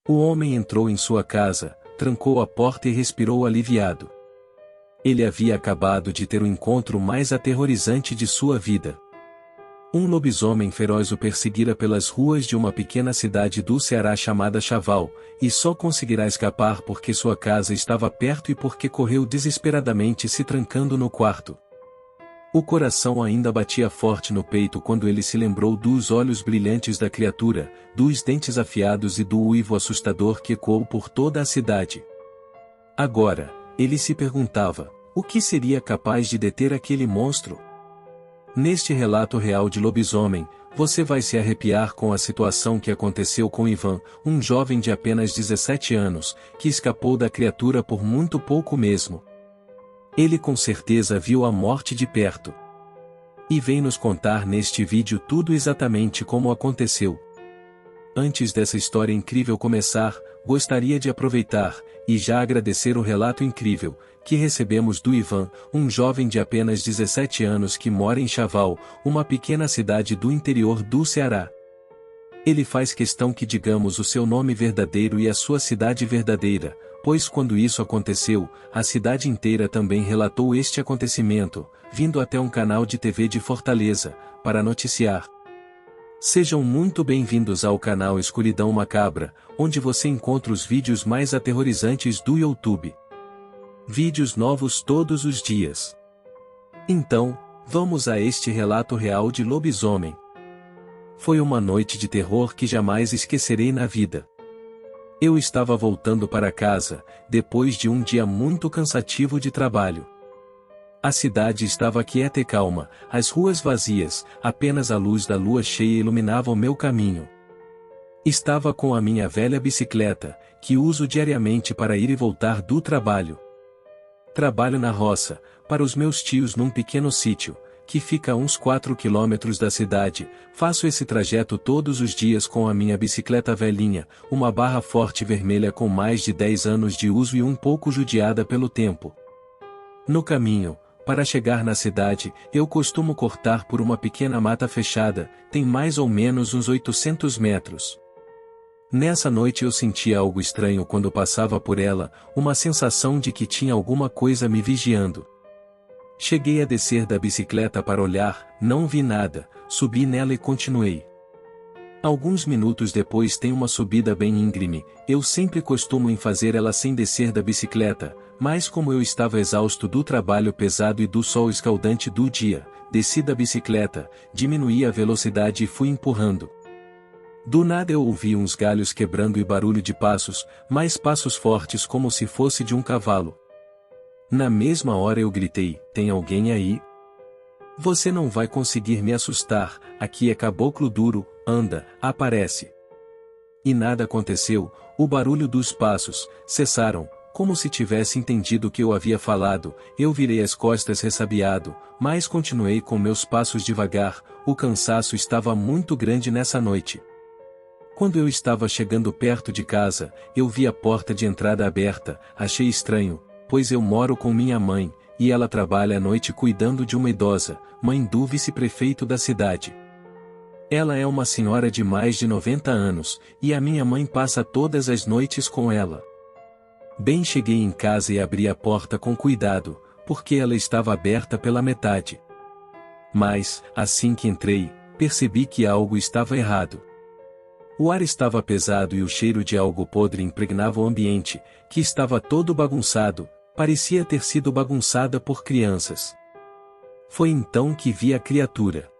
O homem entrou em sua casa, trancou a porta e respirou aliviado. Ele havia acabado de ter o encontro mais aterrorizante de sua vida. Um lobisomem feroz o perseguira pelas ruas de uma pequena cidade do Ceará chamada Chaval, e só conseguirá escapar porque sua casa estava perto e porque correu desesperadamente se trancando no quarto. O coração ainda batia forte no peito quando ele se lembrou dos olhos brilhantes da criatura, dos dentes afiados e do uivo assustador que ecoou por toda a cidade. Agora, ele se perguntava, o que seria capaz de deter aquele monstro? Neste relato real de lobisomem, você vai se arrepiar com a situação que aconteceu com Ivan, um jovem de apenas 17 anos, que escapou da criatura por muito pouco mesmo. Ele com certeza viu a morte de perto. E vem nos contar neste vídeo tudo exatamente como aconteceu. Antes dessa história incrível começar, gostaria de aproveitar, e já agradecer o relato incrível, que recebemos do Ivan, um jovem de apenas 17 anos que mora em Chaval, uma pequena cidade do interior do Ceará. Ele faz questão que digamos o seu nome verdadeiro e a sua cidade verdadeira, pois quando isso aconteceu, a cidade inteira também relatou este acontecimento, vindo até um canal de TV de Fortaleza, para noticiar. Sejam muito bem-vindos ao canal Escuridão Macabra, onde você encontra os vídeos mais aterrorizantes do YouTube. Vídeos novos todos os dias. Então, vamos a este relato real de lobisomem. Foi uma noite de terror que jamais esquecerei na vida. Eu estava voltando para casa, depois de um dia muito cansativo de trabalho. A cidade estava quieta e calma, as ruas vazias, apenas a luz da lua cheia iluminava o meu caminho. Estava com a minha velha bicicleta, que uso diariamente para ir e voltar do trabalho. Trabalho na roça, para os meus tios num pequeno sítio, que fica a uns 4 quilômetros da cidade. Faço esse trajeto todos os dias com a minha bicicleta velhinha, uma barra forte vermelha com mais de 10 anos de uso e um pouco judiada pelo tempo. No caminho, para chegar na cidade, eu costumo cortar por uma pequena mata fechada, tem mais ou menos uns 800 metros. Nessa noite eu senti algo estranho quando passava por ela, uma sensação de que tinha alguma coisa me vigiando. Cheguei a descer da bicicleta para olhar, não vi nada, subi nela e continuei. Alguns minutos depois tem uma subida bem íngreme, eu sempre costumo em fazer ela sem descer da bicicleta, mas como eu estava exausto do trabalho pesado e do sol escaldante do dia, desci da bicicleta, diminuí a velocidade e fui empurrando. Do nada eu ouvi uns galhos quebrando e barulho de passos, mais passos fortes como se fosse de um cavalo. Na mesma hora eu gritei, tem alguém aí? Você não vai conseguir me assustar, aqui é caboclo duro, anda, aparece. E nada aconteceu, o barulho dos passos cessaram, como se tivesse entendido o que eu havia falado. Eu virei as costas ressabiado, mas continuei com meus passos devagar, o cansaço estava muito grande nessa noite. Quando eu estava chegando perto de casa, eu vi a porta de entrada aberta, achei estranho, pois eu moro com minha mãe, e ela trabalha à noite cuidando de uma idosa, mãe do vice-prefeito da cidade. Ela é uma senhora de mais de 90 anos, e a minha mãe passa todas as noites com ela. Bem, cheguei em casa e abri a porta com cuidado, porque ela estava aberta pela metade. Mas, assim que entrei, percebi que algo estava errado. O ar estava pesado e o cheiro de algo podre impregnava o ambiente, que estava todo bagunçado, parecia ter sido bagunçada por crianças. Foi então que vi a criatura.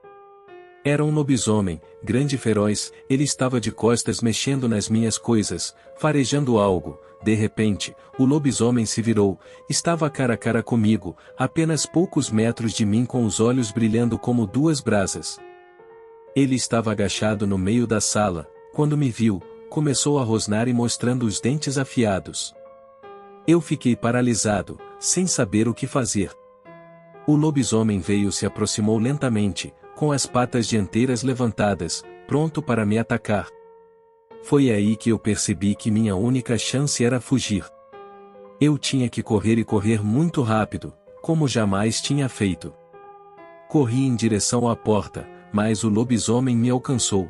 Era um lobisomem, grande e feroz, ele estava de costas mexendo nas minhas coisas, farejando algo. De repente, o lobisomem se virou, estava cara a cara comigo, apenas poucos metros de mim com os olhos brilhando como duas brasas. Ele estava agachado no meio da sala. Quando me viu, começou a rosnar e mostrando os dentes afiados. Eu fiquei paralisado, sem saber o que fazer. O lobisomem veio e se aproximou lentamente, com as patas dianteiras levantadas, pronto para me atacar. Foi aí que eu percebi que minha única chance era fugir. Eu tinha que correr e correr muito rápido, como jamais tinha feito. Corri em direção à porta, mas o lobisomem me alcançou.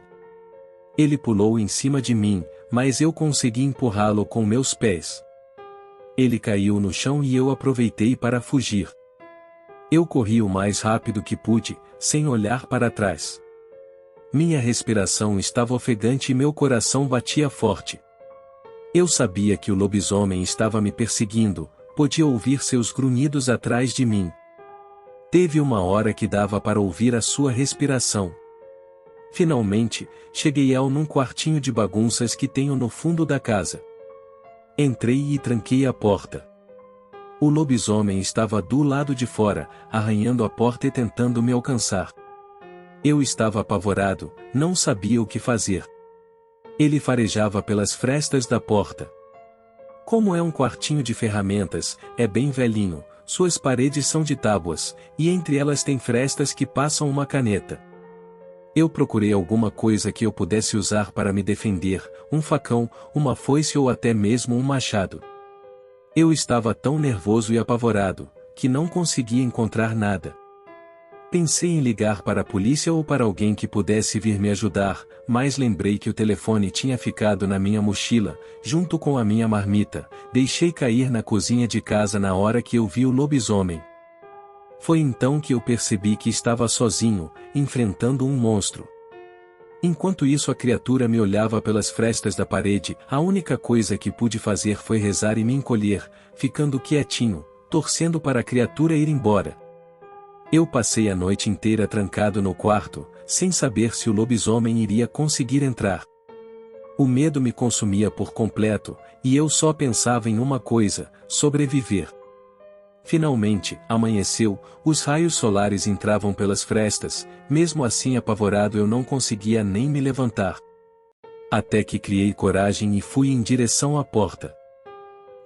Ele pulou em cima de mim, mas eu consegui empurrá-lo com meus pés. Ele caiu no chão e eu aproveitei para fugir. Eu corri o mais rápido que pude, sem olhar para trás. Minha respiração estava ofegante e meu coração batia forte. Eu sabia que o lobisomem estava me perseguindo, podia ouvir seus grunhidos atrás de mim. Teve uma hora que dava para ouvir a sua respiração. Finalmente, cheguei num quartinho de bagunças que tenho no fundo da casa. Entrei e tranquei a porta. O lobisomem estava do lado de fora, arranhando a porta e tentando me alcançar. Eu estava apavorado, não sabia o que fazer. Ele farejava pelas frestas da porta. Como é um quartinho de ferramentas, é bem velhinho, suas paredes são de tábuas, e entre elas tem frestas que passam uma caneta. Eu procurei alguma coisa que eu pudesse usar para me defender, um facão, uma foice ou até mesmo um machado. Eu estava tão nervoso e apavorado, que não conseguia encontrar nada. Pensei em ligar para a polícia ou para alguém que pudesse vir me ajudar, mas lembrei que o telefone tinha ficado na minha mochila, junto com a minha marmita. Deixei cair na cozinha de casa na hora que eu vi o lobisomem. Foi então que eu percebi que estava sozinho, enfrentando um monstro. Enquanto isso a criatura me olhava pelas frestas da parede, a única coisa que pude fazer foi rezar e me encolher, ficando quietinho, torcendo para a criatura ir embora. Eu passei a noite inteira trancado no quarto, sem saber se o lobisomem iria conseguir entrar. O medo me consumia por completo, e eu só pensava em uma coisa: sobreviver. Finalmente, amanheceu, os raios solares entravam pelas frestas, mesmo assim apavorado eu não conseguia nem me levantar. Até que criei coragem e fui em direção à porta.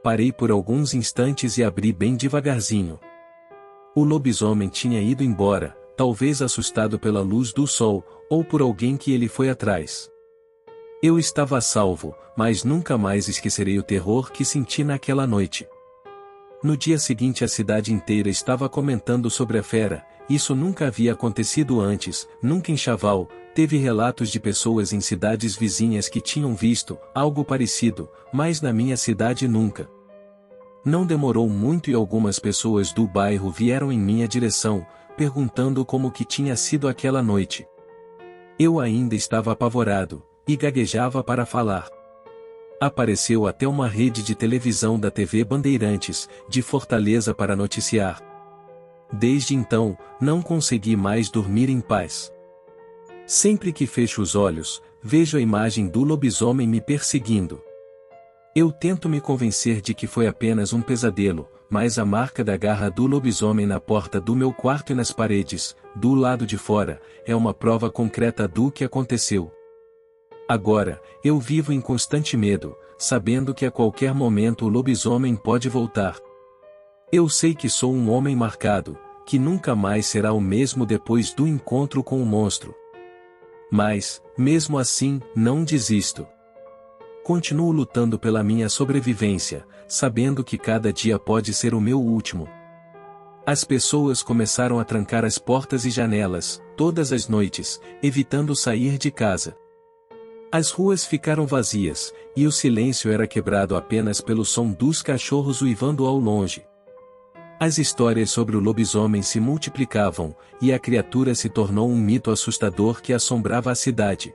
Parei por alguns instantes e abri bem devagarzinho. O lobisomem tinha ido embora, talvez assustado pela luz do sol, ou por alguém que ele foi atrás. Eu estava a salvo, mas nunca mais esquecerei o terror que senti naquela noite. No dia seguinte a cidade inteira estava comentando sobre a fera. Isso nunca havia acontecido antes, nunca em Chaval. Teve relatos de pessoas em cidades vizinhas que tinham visto algo parecido, mas na minha cidade nunca. Não demorou muito e algumas pessoas do bairro vieram em minha direção, perguntando como que tinha sido aquela noite. Eu ainda estava apavorado, e gaguejava para falar. Apareceu até uma rede de televisão da TV Bandeirantes, de Fortaleza para noticiar. Desde então, não consegui mais dormir em paz. Sempre que fecho os olhos, vejo a imagem do lobisomem me perseguindo. Eu tento me convencer de que foi apenas um pesadelo, mas a marca da garra do lobisomem na porta do meu quarto e nas paredes, do lado de fora, é uma prova concreta do que aconteceu. Agora, eu vivo em constante medo, sabendo que a qualquer momento o lobisomem pode voltar. Eu sei que sou um homem marcado, que nunca mais será o mesmo depois do encontro com o monstro. Mas, mesmo assim, não desisto. Continuo lutando pela minha sobrevivência, sabendo que cada dia pode ser o meu último. As pessoas começaram a trancar as portas e janelas, todas as noites, evitando sair de casa. As ruas ficaram vazias, e o silêncio era quebrado apenas pelo som dos cachorros uivando ao longe. As histórias sobre o lobisomem se multiplicavam, e a criatura se tornou um mito assustador que assombrava a cidade.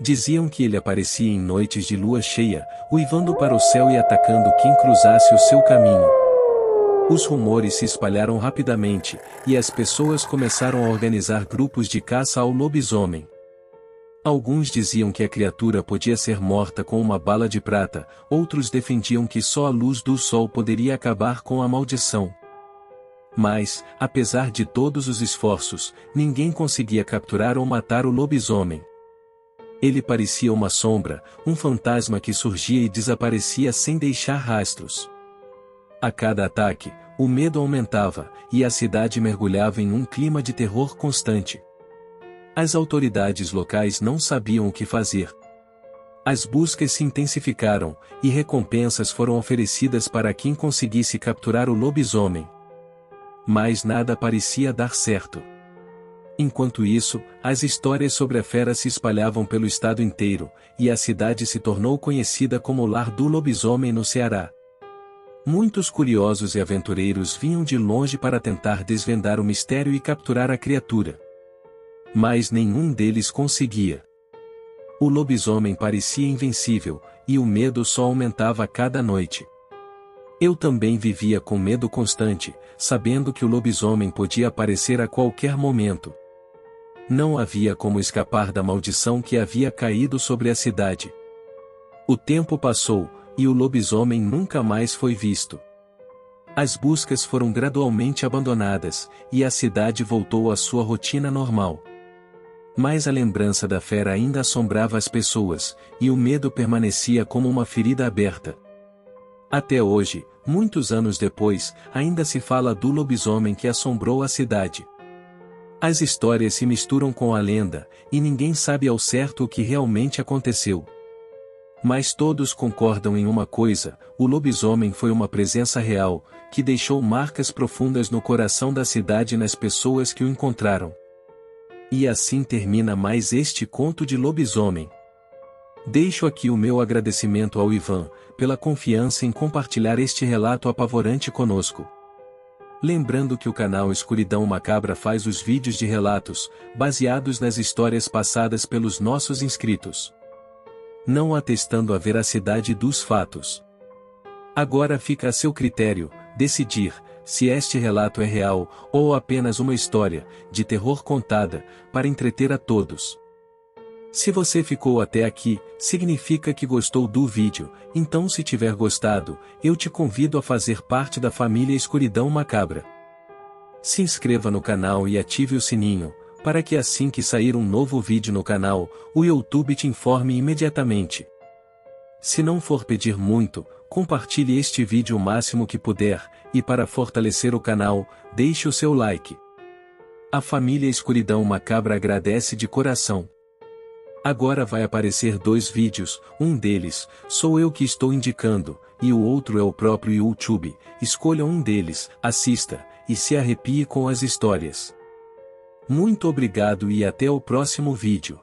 Diziam que ele aparecia em noites de lua cheia, uivando para o céu e atacando quem cruzasse o seu caminho. Os rumores se espalharam rapidamente, e as pessoas começaram a organizar grupos de caça ao lobisomem. Alguns diziam que a criatura podia ser morta com uma bala de prata, outros defendiam que só a luz do sol poderia acabar com a maldição. Mas, apesar de todos os esforços, ninguém conseguia capturar ou matar o lobisomem. Ele parecia uma sombra, um fantasma que surgia e desaparecia sem deixar rastros. A cada ataque, o medo aumentava, e a cidade mergulhava em um clima de terror constante. As autoridades locais não sabiam o que fazer. As buscas se intensificaram, e recompensas foram oferecidas para quem conseguisse capturar o lobisomem. Mas nada parecia dar certo. Enquanto isso, as histórias sobre a fera se espalhavam pelo estado inteiro, e a cidade se tornou conhecida como o lar do lobisomem no Ceará. Muitos curiosos e aventureiros vinham de longe para tentar desvendar o mistério e capturar a criatura. Mas nenhum deles conseguia. O lobisomem parecia invencível, e o medo só aumentava a cada noite. Eu também vivia com medo constante, sabendo que o lobisomem podia aparecer a qualquer momento. Não havia como escapar da maldição que havia caído sobre a cidade. O tempo passou, e o lobisomem nunca mais foi visto. As buscas foram gradualmente abandonadas, e a cidade voltou à sua rotina normal. Mas a lembrança da fera ainda assombrava as pessoas, e o medo permanecia como uma ferida aberta. Até hoje, muitos anos depois, ainda se fala do lobisomem que assombrou a cidade. As histórias se misturam com a lenda, e ninguém sabe ao certo o que realmente aconteceu. Mas todos concordam em uma coisa: o lobisomem foi uma presença real, que deixou marcas profundas no coração da cidade e nas pessoas que o encontraram. E assim termina mais este conto de lobisomem. Deixo aqui o meu agradecimento ao Ivan, pela confiança em compartilhar este relato apavorante conosco. Lembrando que o canal Escuridão Macabra faz os vídeos de relatos, baseados nas histórias passadas pelos nossos inscritos, não atestando a veracidade dos fatos. Agora fica a seu critério decidir se este relato é real ou apenas uma história de terror contada para entreter a todos. Se você ficou até aqui, significa que gostou do vídeo, então se tiver gostado, eu te convido a fazer parte da família Escuridão Macabra. Se inscreva no canal e ative o sininho, para que assim que sair um novo vídeo no canal, o YouTube te informe imediatamente. Se não for pedir muito, compartilhe este vídeo o máximo que puder, e para fortalecer o canal, deixe o seu like. A família Escuridão Macabra agradece de coração. Agora vai aparecer 2 vídeos, um deles, sou eu que estou indicando, e o outro é o próprio YouTube. Escolha um deles, assista, e se arrepie com as histórias. Muito obrigado e até o próximo vídeo.